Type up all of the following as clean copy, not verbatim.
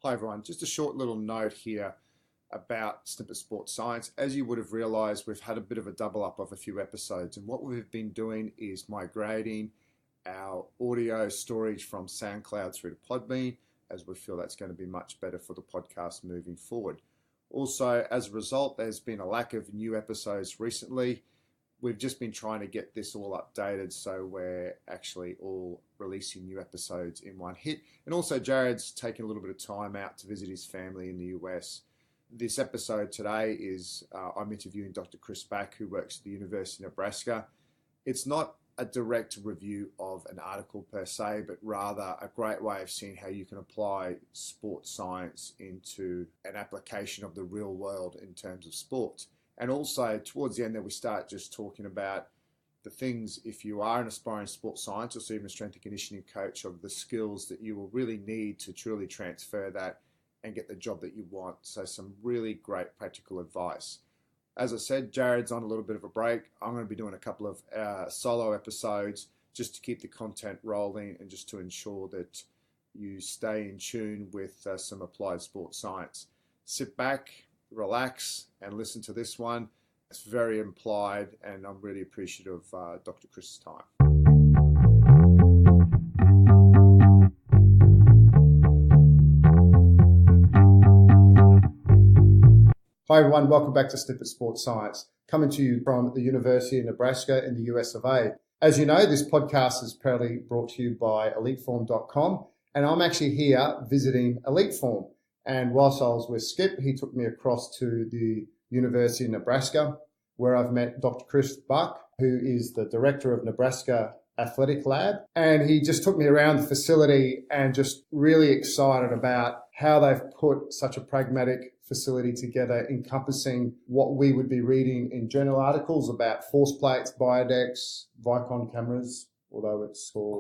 Hi everyone, just a short little note here about Snippit Sports Science. As you would have realized, we've had a bit of a double up of a few episodes, and what we've been doing is migrating our audio storage from SoundCloud through to Podbean, as we feel that's going to be much better for the podcast moving forward. Also, as a result, there's been a lack of new episodes recently. We've just been trying to get this all updated so we're actually all releasing new episodes in one hit. And also Jared's taking a little bit of time out to visit his family in the US. This episode today is I'm interviewing Dr. Chris Bach, who works at the University of Nebraska. It's not a direct review of an article per se, but rather a great way of seeing how you can apply sports science into an application of the real world in terms of sports. And also, towards the end there, we start just talking about the things, if you are an aspiring sports scientist or even a strength and conditioning coach, of the skills that you will really need to truly transfer that and get the job that you want. So some really great practical advice. As I said, Jared's on a little bit of a break. I'm going to be doing a couple of solo episodes just to keep the content rolling and just to ensure that you stay in tune with some applied sports science. Sit back, relax and listen to this one. It's very implied and I'm really appreciative of Dr. Chris's time. Hi everyone, welcome back to Snippit Sports Science, coming to you from the University of Nebraska in the US of A. As you know, this podcast is proudly brought to you by eliteform.com, and I'm actually here visiting Eliteform. And whilst I was with Skip, he took me across to the University of Nebraska, where I've met Dr. Chris Bach, who is the director of Nebraska Athletic Lab. And he just took me around the facility and just really excited about how they've put such a pragmatic facility together, encompassing what we would be reading in journal articles about force plates, Biodex, Vicon cameras, although it's called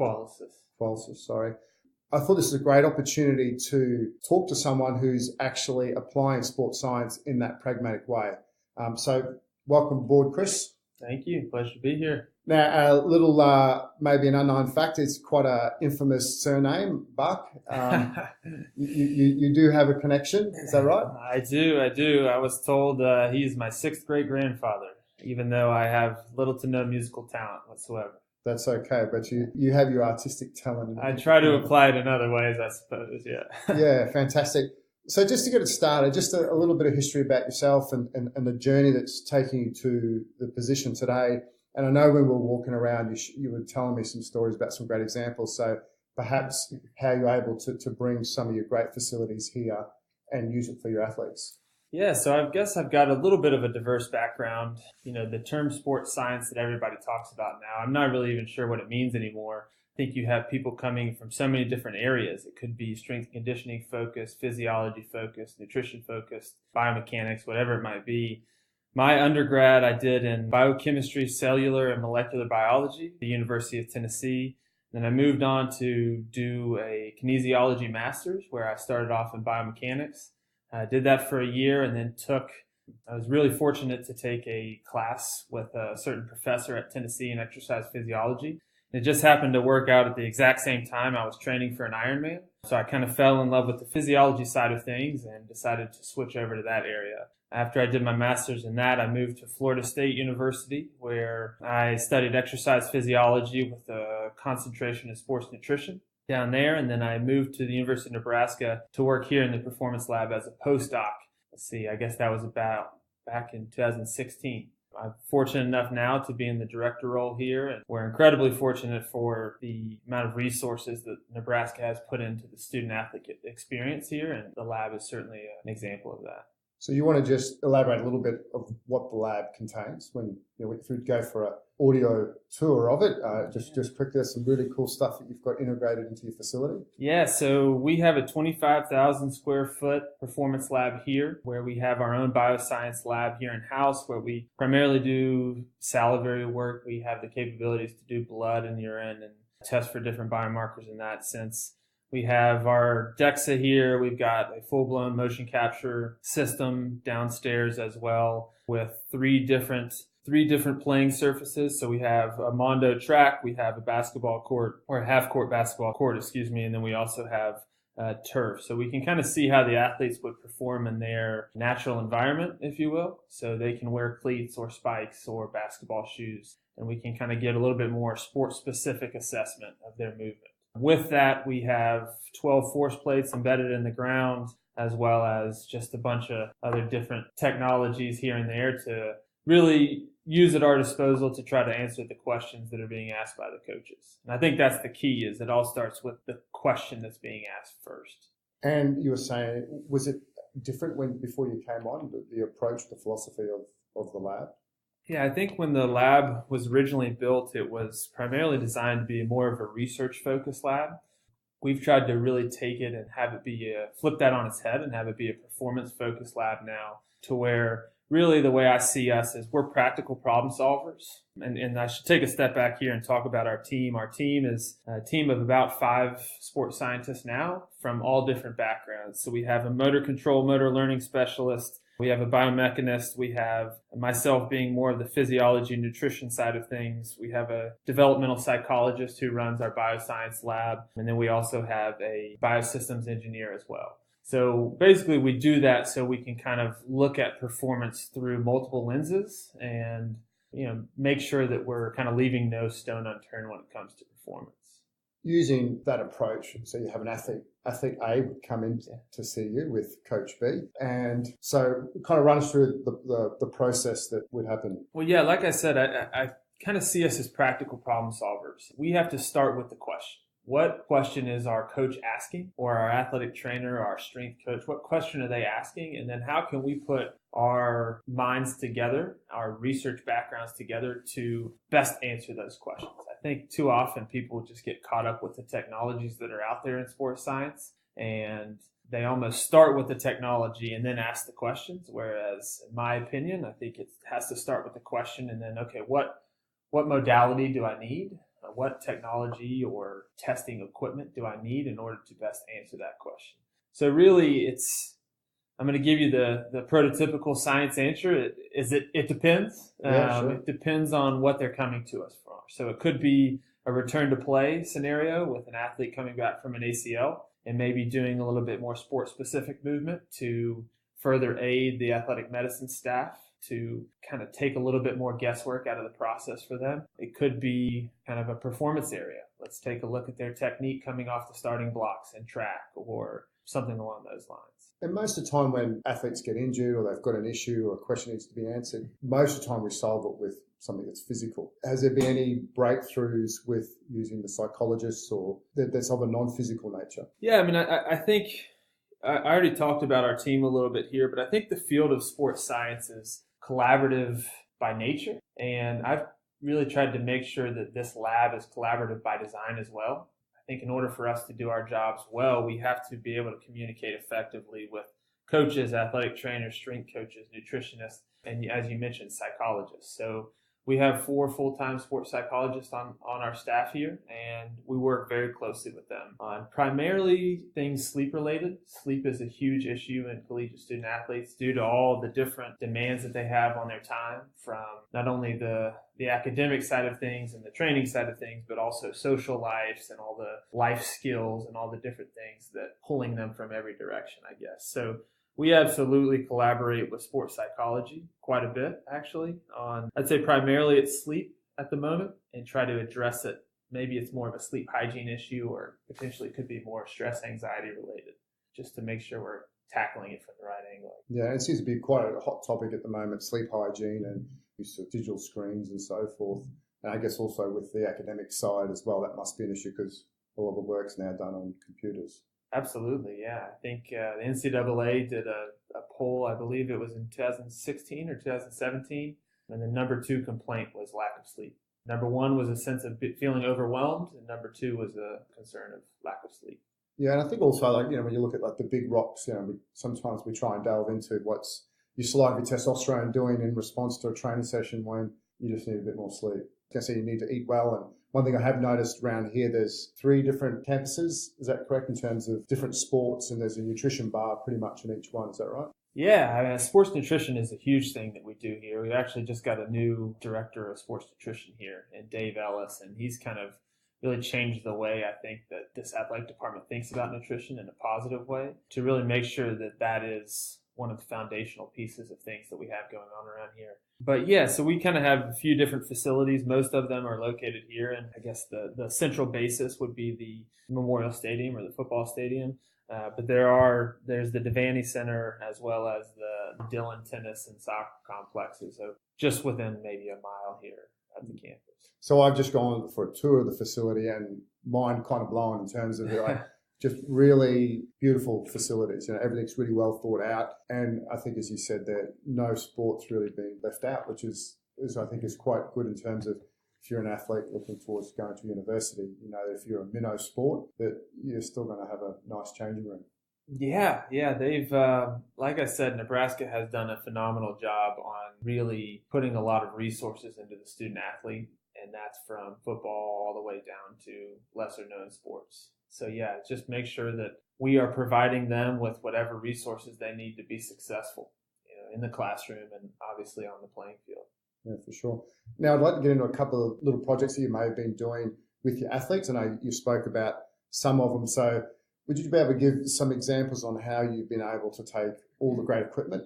Qualisys, sorry. I thought this is a great opportunity to talk to someone who's actually applying sports science in that pragmatic way. So welcome aboard, Chris. Thank you. Pleasure to be here. Now, a little, maybe an unknown fact, it's quite an infamous surname, Bach. You do have a connection, is that right? I do. I was told he's my sixth great-grandfather, even though I have little to no musical talent whatsoever. That's okay, but you have your artistic talent. I try to apply it in other ways, I suppose, yeah. Yeah, fantastic. So just to get it started, just a little bit of history about yourself and the journey that's taking you to the position today. And I know when we were walking around, you were telling me some stories about some great examples. So perhaps how you're able to bring some of your great facilities here and use it for your athletes. Yeah, so I guess I've got a little bit of a diverse background. You know, the term sports science that everybody talks about now, I'm not really even sure what it means anymore. I think you have people coming from so many different areas. It could be strength and conditioning focused, physiology focused, nutrition focused, biomechanics, whatever it might be. My undergrad I did in biochemistry, cellular, and molecular biology at the University of Tennessee. Then I moved on to do a kinesiology master's where I started off in biomechanics. I did that for a year and then I was really fortunate to take a class with a certain professor at Tennessee in exercise physiology. It just happened to work out at the exact same time I was training for an Ironman. So I kind of fell in love with the physiology side of things and decided to switch over to that area. After I did my master's in that, I moved to Florida State University, where I studied exercise physiology with a concentration in sports nutrition down there. And then I moved to the University of Nebraska to work here in the performance lab as a postdoc. I guess that was about back in 2016. I'm fortunate enough now to be in the director role here, and we're incredibly fortunate for the amount of resources that Nebraska has put into the student-athlete experience here, and the lab is certainly an example of that. So you want to just elaborate a little bit of what the lab contains when if we go for an audio tour of it, just quickly, there's some really cool stuff that you've got integrated into your facility. Yeah, so we have a 25,000 square foot performance lab here where we have our own bioscience lab here in-house where we primarily do salivary work. We have the capabilities to do blood and urine and test for different biomarkers in that sense. We have our DEXA here. We've got a full-blown motion capture system downstairs as well with three different playing surfaces. So we have a Mondo track, we have a basketball court, or a half-court basketball court, and then we also have turf. So we can kind of see how the athletes would perform in their natural environment, if you will. So they can wear cleats or spikes or basketball shoes, and we can kind of get a little bit more sport-specific assessment of their movement. With that, we have 12 force plates embedded in the ground, as well as just a bunch of other different technologies here and there to really use at our disposal to try to answer the questions that are being asked by the coaches. And I think that's the key, is it all starts with the question that's being asked first. And you were saying, was it different before you came on, the approach, the philosophy of the lab? Yeah, I think when the lab was originally built, it was primarily designed to be more of a research-focused lab. We've tried to really take it and have it be flip that on its head and have it be a performance-focused lab now, to where really the way I see us is we're practical problem solvers. And I should take a step back here and talk about our team. Our team is a team of about 5 sports scientists now from all different backgrounds. So we have a motor control, motor learning specialist. We have a biomechanist. We have myself being more of the physiology and nutrition side of things. We have a developmental psychologist who runs our bioscience lab. And then we also have a biosystems engineer as well. So basically we do that so we can kind of look at performance through multiple lenses and, make sure that we're kind of leaving no stone unturned when it comes to performance. Using that approach, so you have an athlete A would come in to see you with Coach B. And so kind of run us through the process that would happen. Well, yeah, like I said, I kind of see us as practical problem solvers. We have to start with the question. What question is our coach asking, or our athletic trainer, or our strength coach? What question are they asking? And then how can we put our minds together, our research backgrounds together to best answer those questions? I think too often people just get caught up with the technologies that are out there in sports science, and they almost start with the technology and then ask the questions. Whereas in my opinion, I think it has to start with the question and then, okay, what modality do I need? What technology or testing equipment do I need in order to best answer that question? So really I'm going to give you the prototypical science answer. It depends. Sure. It depends on what they're coming to us for. So it could be a return to play scenario with an athlete coming back from an ACL and maybe doing a little bit more sport specific movement to further aid the athletic medicine staff to kind of take a little bit more guesswork out of the process for them. It could be kind of a performance area. Let's take a look at their technique coming off the starting blocks and track, or something along those lines. And most of the time when athletes get injured or they've got an issue or a question needs to be answered, most of the time we solve it with something that's physical. Has there been any breakthroughs with using the psychologists or that's of a non-physical nature? Yeah, I mean, I think I already talked about our team a little bit here, but I think the field of sports science is collaborative by nature. And I've really tried to make sure that this lab is collaborative by design as well. I think in order for us to do our jobs well, we have to be able to communicate effectively with coaches, athletic trainers, strength coaches, nutritionists, and as you mentioned, psychologists. So we have 4 full-time sports psychologists on our staff here, and we work very closely with them on primarily things sleep-related. Sleep is a huge issue in collegiate student athletes due to all the different demands that they have on their time, from not only the academic side of things and the training side of things, but also social lives and all the life skills and all the different things that pulling them from every direction, I guess. So we absolutely collaborate with sports psychology quite a bit, actually, on, I'd say primarily it's sleep at the moment, and try to address it. Maybe it's more of a sleep hygiene issue, or potentially could be more stress anxiety related, just to make sure we're tackling it from the right angle. Yeah, it seems to be quite a hot topic at the moment, sleep hygiene and use of digital screens and so forth. And I guess also with the academic side as well, that must be an issue because a lot of the work's now done on computers. Absolutely, yeah. I think the NCAA did a poll, I believe it was in 2016 or 2017, and the number 2 complaint was lack of sleep. Number 1 was a sense of feeling overwhelmed, and number 2 was a concern of lack of sleep. Yeah, and I think also, when you look at the big rocks, sometimes we try and delve into what's your salivary testosterone doing in response to a training session when you just need a bit more sleep. I say you need to eat well, and one thing I have noticed around here, there's 3 different campuses. Is that correct, in terms of different sports, and there's a nutrition bar pretty much in each one. Is that right? Yeah, I mean, sports nutrition is a huge thing that we do here. We actually just got a new director of sports nutrition here, and Dave Ellis, and he's kind of really changed the way I think that this athletic department thinks about nutrition in a positive way, to really make sure that that is one of the foundational pieces of things that we have going on around here. But yeah, so we kind of have a few different facilities. Most of them are located here. And I guess the central basis would be the Memorial Stadium or the football stadium. But there's the Devaney Center as well as the Dillon Tennis and Soccer Complexes. So just within maybe a mile here at the campus. So I've just gone for a tour of the facility and mind kind of blown in terms of like just really beautiful facilities. You know, everything's really well thought out. And I think, as you said, that no sports really being left out, which is I think is quite good in terms of if you're an athlete looking towards going to university, you know, if you're a minnow sport, that you're still going to have a nice changing room. Yeah. They've, like I said, Nebraska has done a phenomenal job on really putting a lot of resources into the student athlete. And that's from football all the way down to lesser known sports. So yeah, just make sure that we are providing them with whatever resources they need to be successful, you know, in the classroom and obviously on the playing field. Yeah, for sure. Now, I'd like to get into a couple of little projects that you may have been doing with your athletes. I know you spoke about some of them. So would you be able to give some examples on how you've been able to take all the great equipment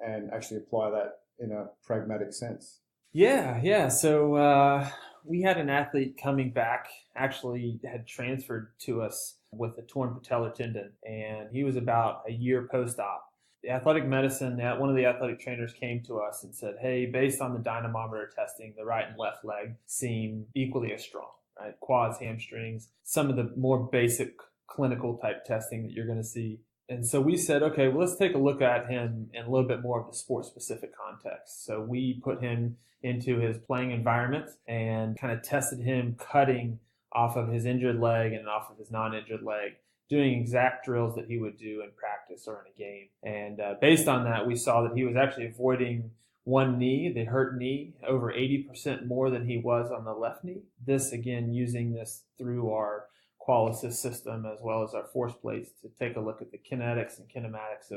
and actually apply that in a pragmatic sense? Yeah. So we had an athlete coming back, actually had transferred to us with a torn patellar tendon, and he was about a year post-op. The athletic medicine, one of the athletic trainers came to us and said, hey, based on the dynamometer testing, the right and left leg seem equally as strong, right? Quads, hamstrings, some of the more basic clinical type testing that you're going to see. And so we said, okay, well, let's take a look at him in a little bit more of the sport-specific context. So we put him into his playing environment and kind of tested him cutting off of his injured leg and off of his non-injured leg, doing exact drills that he would do in practice or in a game. And based on that, we saw that he was actually avoiding one knee, the hurt knee, over 80% more than he was on the left knee. This, again, using this through our Qualisys system as well as our force plates to take a look at the kinetics and kinematics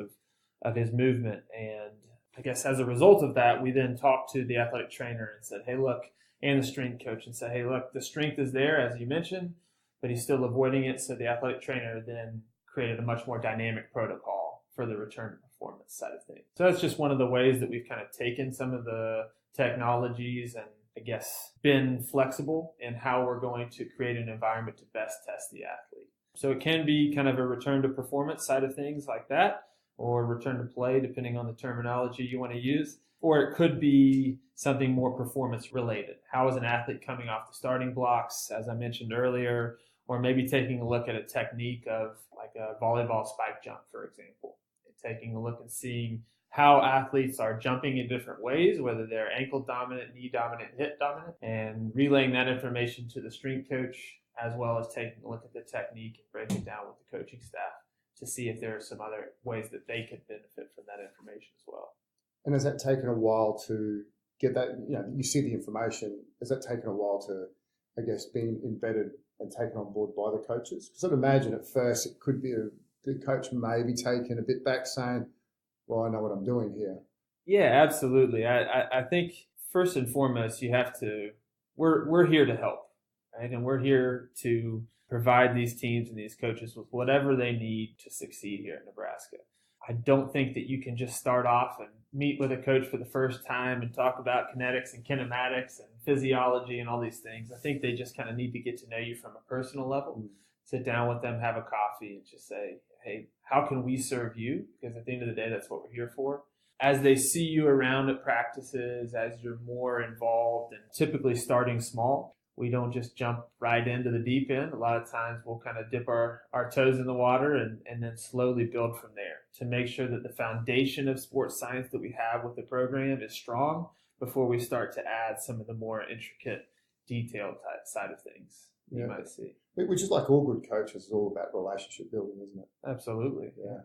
of his movement. And I guess as a result of that, we then talked to the athletic trainer and said, hey, look, and the strength coach and said, hey, look, the strength is there, as you mentioned, but he's still avoiding it. So the athletic trainer then created a much more dynamic protocol for the return to performance side of things. So that's just one of the ways that we've kind of taken some of the technologies and I guess been flexible in how we're going to create an environment to best test the athlete. So it can be kind of a return to performance side of things like that, or return to play, depending on the terminology you want to use. Or it could be something more performance related. How is an athlete coming off the starting blocks, as I mentioned earlier, or maybe taking a look at a technique of like a volleyball spike jump, for example, and taking a look and seeing how athletes are jumping in different ways, whether they're ankle dominant, knee dominant, hip dominant, and relaying that information to the strength coach, as well as taking a look at the technique and breaking it down with the coaching staff to see if there are some other ways that they could benefit from that information as well. And has that taken a while to get that, you know, you see the information, has that taken a while to, I guess, being embedded and taken on board by the coaches? Because I'd imagine at first it could be the coach may be taken a bit back saying, well, I know what I'm doing here. Yeah, absolutely. I think first and foremost, you have to, we're here to help, right? And we're here to provide these teams and these coaches with whatever they need to succeed here in Nebraska. I don't think that you can just start off and meet with a coach for the first time and talk about kinetics and kinematics and physiology and all these things. I think they just kind of need to get to know you from a personal level, sit down with them, have a coffee, and just say, hey, how can we serve you? Because at the end of the day, that's what we're here for. As they see you around at practices, as you're more involved and typically starting small, we don't just jump right into the deep end. A lot of times we'll kind of dip our toes in the water and then slowly build from there to make sure that the foundation of sports science that we have with the program is strong before we start to add some of the more intricate, detailed side of things you might see. Which is like all good coaches, is all about relationship building, isn't it? Absolutely. Yeah.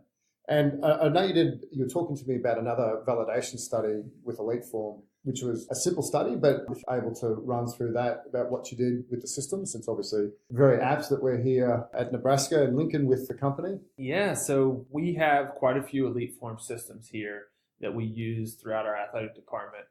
And I know you were talking to me about another validation study with Elite Form, which was a simple study, but if you're able to run through that about what you did with the system, since obviously very apt that we're here at Nebraska and Lincoln with the company. Yeah, so we have quite a few Elite Form systems here that we use throughout our athletic department.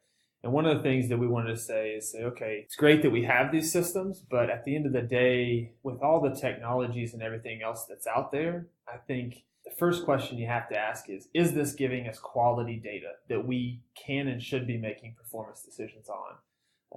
And one of the things that we wanted to say is, okay, it's great that we have these systems, but at the end of the day, with all the technologies and everything else that's out there, I think the first question you have to ask is this giving us quality data that we can and should be making performance decisions on?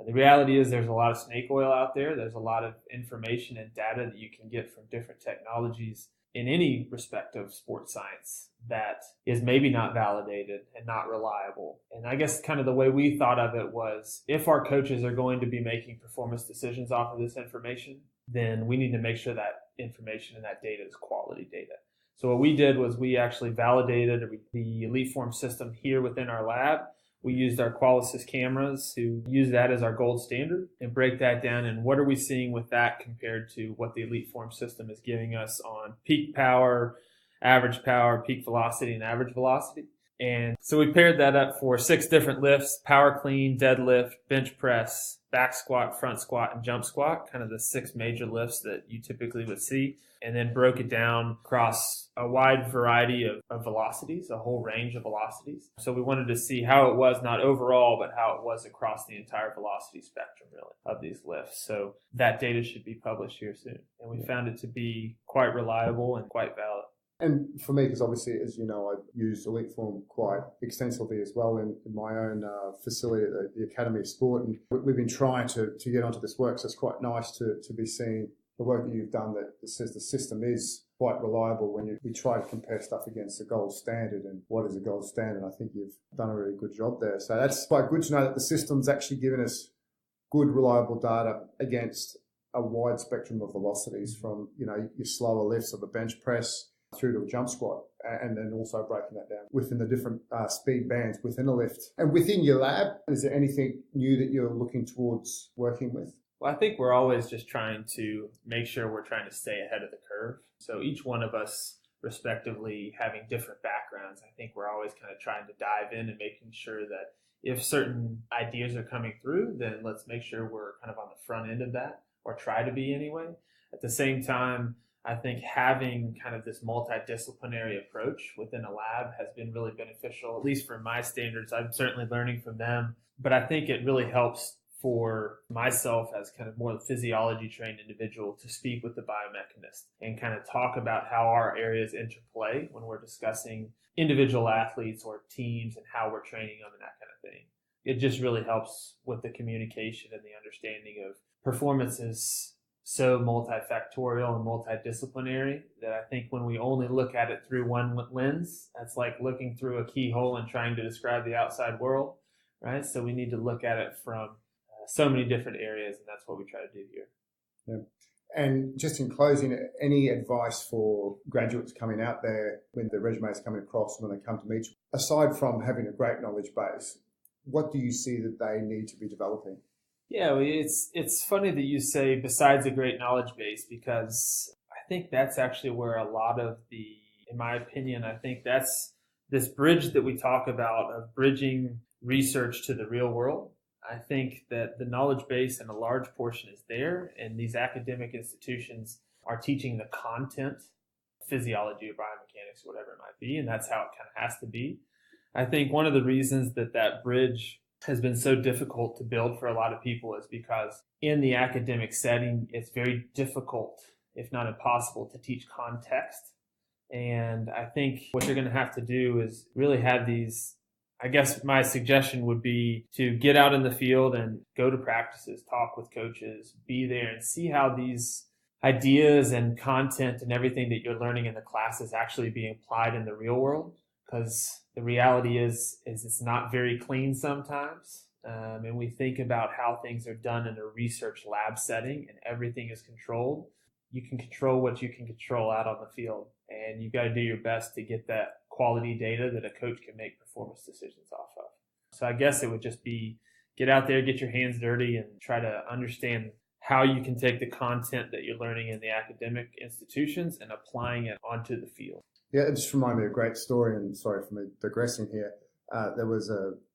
The reality is there's a lot of snake oil out there. There's a lot of information and data that you can get from different technologies in any respect of sports science that is maybe not validated and not reliable. And I guess kind of the way we thought of it was, if our coaches are going to be making performance decisions off of this information, then we need to make sure that information and that data is quality data. So what we did was we actually validated the Elite Form system here within our lab. We used our Qualisys cameras to use that as our gold standard and break that down. And what are we seeing with that compared to what the Elite Form system is giving us on peak power, peak velocity, and average velocity? And so we paired that up for 6 different lifts: power clean, deadlift, bench press, back squat, front squat, and jump squat, kind of the 6 major lifts that you typically would see, and then broke it down across a wide variety of velocities, a whole range of velocities. So we wanted to see how it was, not overall, but how it was across the entire velocity spectrum, really, of these lifts. So that data should be published here soon. And we found it to be quite reliable and quite valid. And for me, because obviously, as you know, I've used Elite Form quite extensively as well in my own facility at the Academy of Sport. And we've been trying to get onto this work. So it's quite nice to be seeing the work that you've done that says the system is quite reliable when we try to compare stuff against the gold standard. And what is a gold standard? I think you've done a really good job there. So that's quite good to know that the system's actually given us good, reliable data against a wide spectrum of velocities, from, your slower lifts of a bench press through to a jump squat, and then also breaking that down within the different speed bands within a lift. And within your lab, is there anything new that you're looking towards working with? Well, I think we're always just trying to make sure we're trying to stay ahead of the curve. So each one of us, respectively, having different backgrounds, I think we're always kind of trying to dive in and making sure that if certain ideas are coming through, then let's make sure we're kind of on the front end of that, or try to be anyway. At the same time, I think having kind of this multidisciplinary approach within a lab has been really beneficial, at least for my standards. I'm certainly learning from them, but I think it really helps for myself as kind of more the physiology trained individual to speak with the biomechanist and kind of talk about how our areas interplay when we're discussing individual athletes or teams and how we're training them and that kind of thing. It just really helps with the communication and the understanding of performances so multifactorial and multidisciplinary that I think when we only look at it through one lens, that's like looking through a keyhole and trying to describe the outside world, right? So we need to look at it from so many different areas, and that's what we try to do here. Yeah. And just in closing, any advice for graduates coming out there when their resume is coming across, when they come to meet you, aside from having a great knowledge base, what do you see that they need to be developing? Yeah, well, it's funny that you say besides a great knowledge base, because I think that's actually where a lot of in my opinion, I think that's this bridge that we talk about of bridging research to the real world. I think that the knowledge base in a large portion is there, and these academic institutions are teaching the content, physiology or biomechanics, whatever it might be, and that's how it kind of has to be. I think one of the reasons that bridge has been so difficult to build for a lot of people is because in the academic setting, it's very difficult, if not impossible, to teach context. And I think what you're going to have to do is really have these, I guess my suggestion would be to get out in the field and go to practices, talk with coaches, be there and see how these ideas and content and everything that you're learning in the class is actually being applied in the real world. Because the reality is it's not very clean sometimes. And we think about how things are done in a research lab setting and everything is controlled. You can control what you can control out on the field. And you've got to do your best to get that quality data that a coach can make performance decisions off of. So I guess it would just be get out there, get your hands dirty, and try to understand how you can take the content that you're learning in the academic institutions and applying it onto the field. Yeah, it just reminded me of a great story, and sorry for me digressing here. There was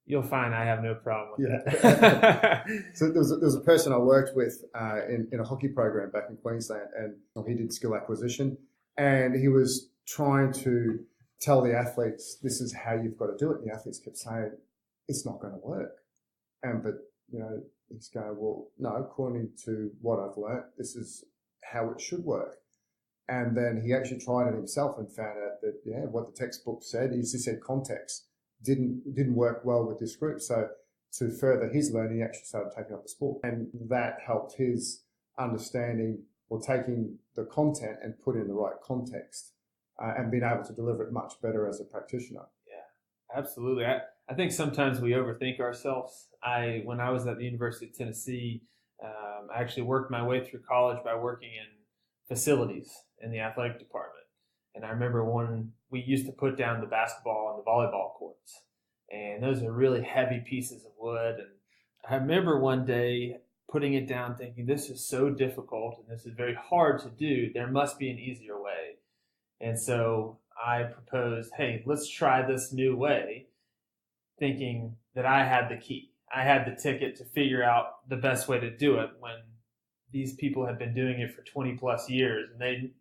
You'll find I have no problem with that. So there was a person I worked with in a hockey program back in Queensland, and he did skill acquisition, and he was trying to tell the athletes, this is how you've got to do it. And the athletes kept saying, it's not going to work. But, he's going, well, no, according to what I've learnt, this is how it should work. And then he actually tried it himself and found out that, what the textbook said is, he said context didn't work well with this group. So to further his learning, he actually started taking up the sport. And that helped his understanding, or taking the content and put it in the right context, and being able to deliver it much better as a practitioner. Yeah, absolutely. I think sometimes we overthink ourselves. When I was at the University of Tennessee, I actually worked my way through college by working in facilities in the athletic department. And I remember when we used to put down the basketball and the volleyball courts, and those are really heavy pieces of wood. And I remember one day putting it down thinking, this is so difficult and this is very hard to do. There must be an easier way. And so I proposed, hey, let's try this new way, thinking that I had the key. I had the ticket to figure out the best way to do it, when these people had been doing it for 20 plus years. And they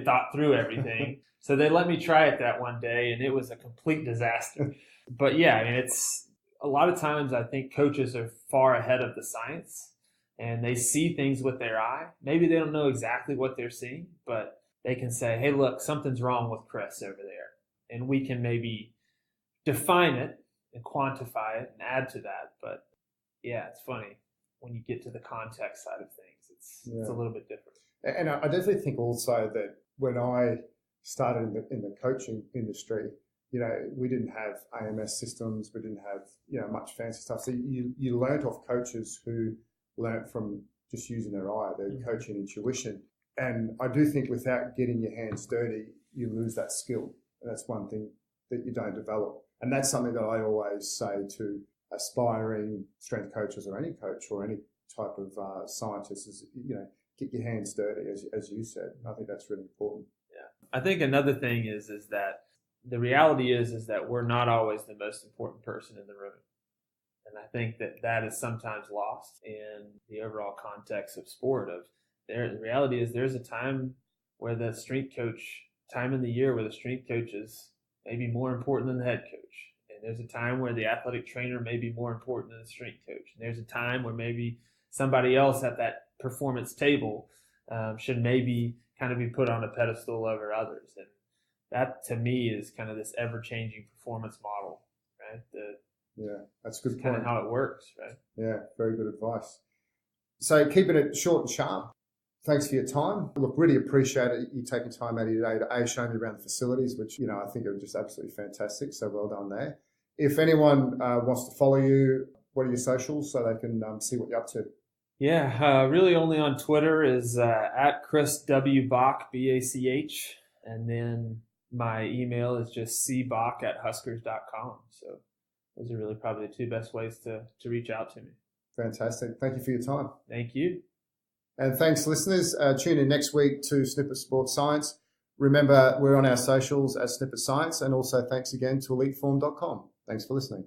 thought through everything. So they let me try it that one day, and it was a complete disaster. But yeah, I mean, it's a lot of times I think coaches are far ahead of the science, and they see things with their eye. Maybe they don't know exactly what they're seeing, but they can say, hey, look, something's wrong with Chris over there. And we can maybe define it and quantify it and add to that. But yeah, it's funny when you get to the context side of things, it's a little bit different. And I definitely think also that when I started in the coaching industry, we didn't have AMS systems, we didn't have much fancy stuff. So you learnt off coaches who learnt from just using their eye, their coaching intuition. And I do think without getting your hands dirty, you lose that skill. And that's one thing that you don't develop. And that's something that I always say to aspiring strength coaches, or any coach or any type of scientist, is, get your hands dirty, as you said. I think that's really important. Yeah. I think another thing is that the reality is that we're not always the most important person in the room. And I think that is sometimes lost in the overall context of sport. The reality is there's a time where the strength coach, time in the year where the strength coach is maybe more important than the head coach. And there's a time where the athletic trainer may be more important than the strength coach. And there's a time where maybe somebody else at that performance table should maybe kind of be put on a pedestal over others. And that, to me, is kind of this ever-changing performance model, right? That's a good point. Kind of how it works, right? Yeah, very good advice. So keeping it short and sharp. Thanks for your time. Look, really appreciate it, you taking time out of your day to show me around the facilities, which, I think are just absolutely fantastic. So well done there. If anyone wants to follow you, what are your socials so they can see what you're up to? Yeah, really only on Twitter is at Chris W. Bach, B-A-C-H. And then my email is just cbach@huskers.com. So those are really probably the two best ways to reach out to me. Fantastic. Thank you for your time. Thank you. And thanks, listeners. Tune in next week to Snippit Sports Science. Remember, we're on our socials as Snippit Science, and also thanks again to eliteform.com. Thanks for listening.